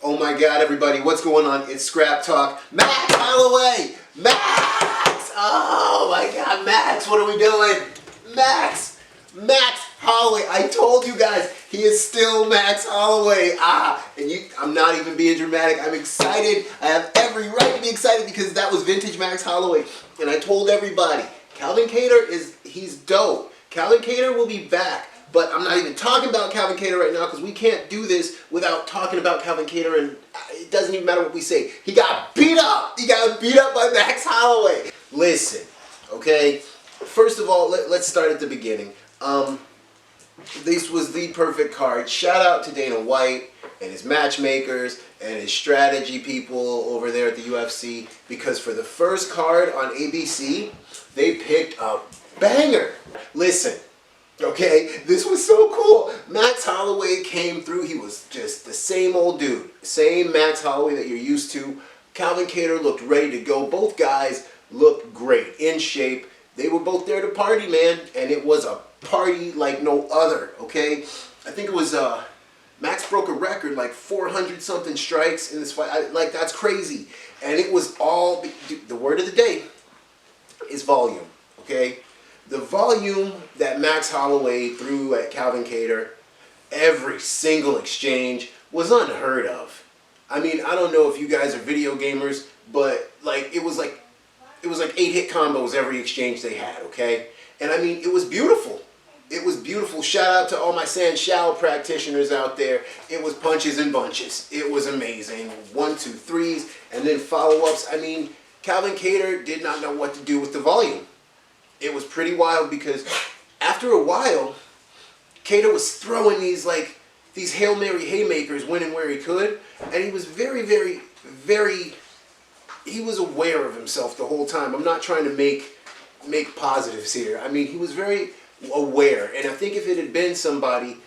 Oh my God, everybody, what's going on? It's Scrap Talk. Max Holloway! Max! Oh my God, Max, what are we doing? Max! Max Holloway! I told you guys, he is still Max Holloway. I'm not even being dramatic. I'm excited. I have every right to be excited because that was vintage Max Holloway. And I told everybody, Calvin Kattar he's dope. Calvin Kattar will be back. But I'm not even talking about Calvin Kattar right now because we can't do this without talking about Calvin Kattar, and it doesn't even matter what we say. He got beat up. He got beat up by Max Holloway. Listen, okay? First of all, let's start at the beginning. This was the perfect card. Shout out to Dana White and his matchmakers and his strategy people over there at the UFC, because for the first card on ABC, they picked a banger. Listen. Okay, this was so cool. Max Holloway came through. He was just the same old dude. Same Max Holloway that you're used to. Calvin Kattar looked ready to go. Both guys looked great, in shape. They were both there to party, man. And it was a party like no other, okay? I think it was, Max broke a record, like 400 something strikes in this fight. Like, that's crazy. And it was all, the word of the day is volume, okay? The volume that Max Holloway threw at Calvin Kattar, every single exchange, was unheard of. I mean, I don't know if you guys are video gamers, but like it was like 8-hit combos every exchange they had, okay? And I mean, it was beautiful. It was beautiful. Shout out to all my San Shao practitioners out there. It was punches and bunches. It was amazing. 1, 2, 3s, and then follow-ups. I mean, Calvin Kattar did not know what to do with the volume. It was pretty wild because after a while, Kattar was throwing these Hail Mary haymakers when and where he could, and he was very, he was aware of himself the whole time. I'm not trying to make positives here. I mean, he was very aware, and I think if it had been somebody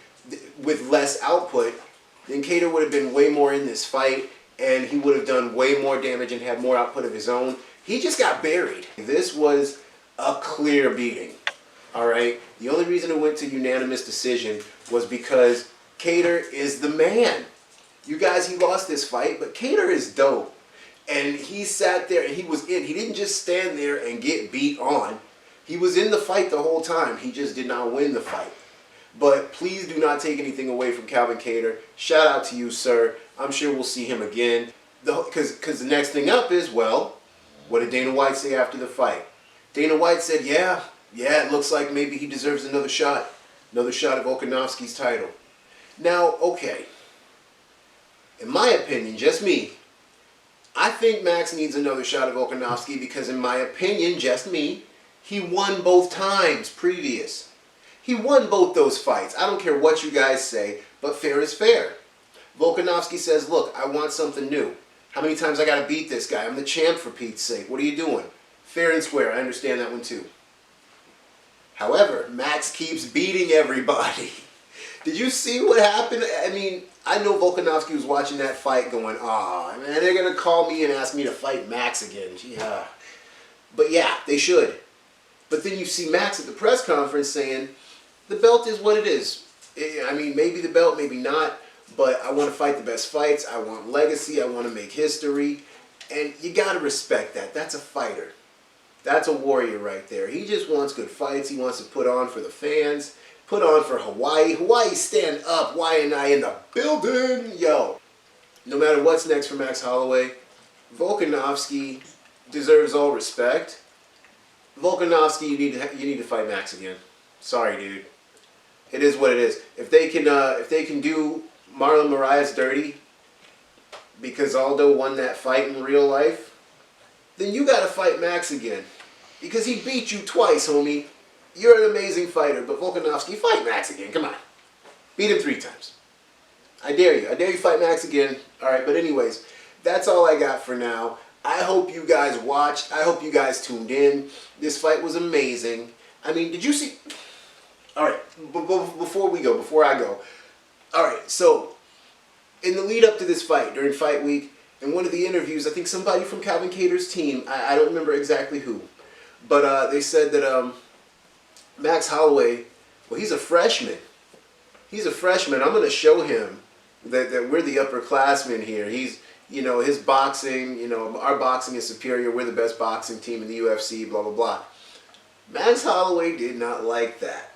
with less output, then Kattar would have been way more in this fight, and he would have done way more damage and had more output of his own. He just got buried. This was a clear beating, all right? The only reason it went to unanimous decision was because Kattar is the man. You guys, he lost this fight, but Kattar is dope. And he sat there and he was in. He didn't just stand there and get beat on. He was in the fight the whole time. He just did not win the fight. But please do not take anything away from Calvin Kattar. Shout out to you, sir. I'm sure we'll see him again. Because the next thing up is, well, what did Dana White say after the fight? Dana White said, yeah, it looks like maybe he deserves another shot of Volkanovski's title. Now, okay, in my opinion, just me, I think Max needs another shot of Volkanovski because in my opinion, just me, he won both times previous. He won both those fights. I don't care what you guys say, but fair is fair. Volkanovski says, look, I want something new. How many times I got to beat this guy? I'm the champ, for Pete's sake. What are you doing? Fair and square, I understand that one too. However, Max keeps beating everybody. Did you see what happened? I mean, I know Volkanovski was watching that fight going, oh, man, they're going to call me and ask me to fight Max again. Yeah. But yeah, they should. But then you see Max at the press conference saying, the belt is what it is. I mean, maybe the belt, maybe not, but I want to fight the best fights. I want legacy. I want to make history. And you got to respect that. That's a fighter. That's a warrior right there. He just wants good fights. He wants to put on for the fans, put on for Hawaii. Hawaii, stand up. Hawaii and I in the building. Yo, no matter what's next for Max Holloway, Volkanovski deserves all respect. Volkanovski, you need to fight Max again. Sorry, dude. It is what it is. If they can do Marlon Moraes dirty because Aldo won that fight in real life, then you got to fight Max again. Because he beat you twice, homie. You're an amazing fighter, but Volkanovski, fight Max again. Come on. Beat him 3 times. I dare you. I dare you fight Max again. All right, but anyways, that's all I got for now. I hope you guys watched. I hope you guys tuned in. This fight was amazing. I mean, did you see... All right, before I go. All right, so in the lead up to this fight, during fight week, in one of the interviews, I think somebody from Calvin Kattar's team, I don't remember exactly who, but they said that Max Holloway, well, he's a freshman. I'm going to show him that we're the upperclassmen here. He's, you know, his boxing, you know, our boxing is superior. We're the best boxing team in the UFC, blah, blah, blah. Max Holloway did not like that.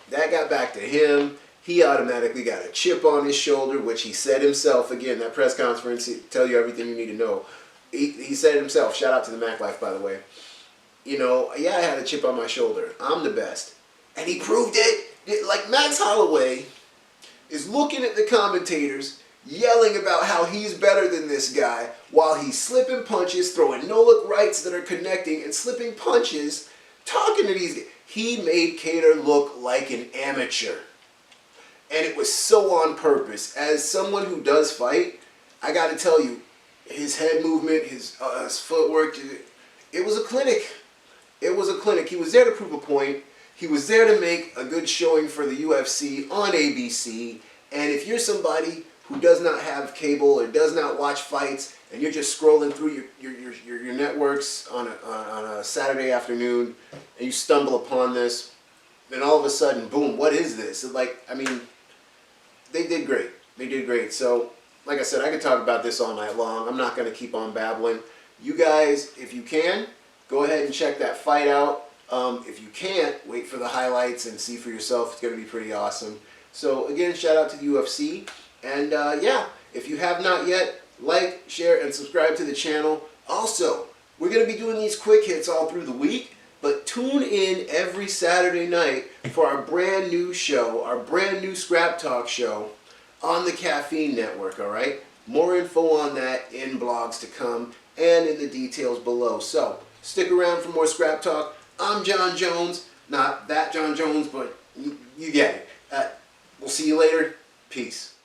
That got back to him. He automatically got a chip on his shoulder, which he said himself. Again, that press conference tell you everything you need to know. He said it himself. Shout out to the Mac Life, by the way. You know, yeah, I had a chip on my shoulder. I'm the best. And he proved it. Like, Max Holloway is looking at the commentators, yelling about how he's better than this guy, while he's slipping punches, throwing no-look rights that are connecting, and slipping punches, talking to these guys. He made Kattar look like an amateur. And it was so on purpose. As someone who does fight, I got to tell you, his head movement, his footwork, it was a clinic. It was a clinic. He was there to prove a point. He was there to make a good showing for the UFC on ABC. And if you're somebody who does not have cable or does not watch fights, and you're just scrolling through your networks on a Saturday afternoon, and you stumble upon this, then all of a sudden, boom, what is this? Like, I mean, they did great. They did great. So, like I said, I could talk about this all night long. I'm not going to keep on babbling. You guys, if you can, go ahead and check that fight out. If you can't, wait for the highlights and see for yourself. It's going to be pretty awesome. So, again, shout out to the UFC. And, yeah, if you have not yet, like, share, and subscribe to the channel. Also, we're going to be doing these quick hits all through the week. But tune in every Saturday night for our brand new show, our brand new Scrap Talk show on the Caffeine Network, all right? More info on that in blogs to come and in the details below. So, stick around for more Scrap Talk. I'm John Jones. Not that John Jones, but you get it. We'll see you later. Peace.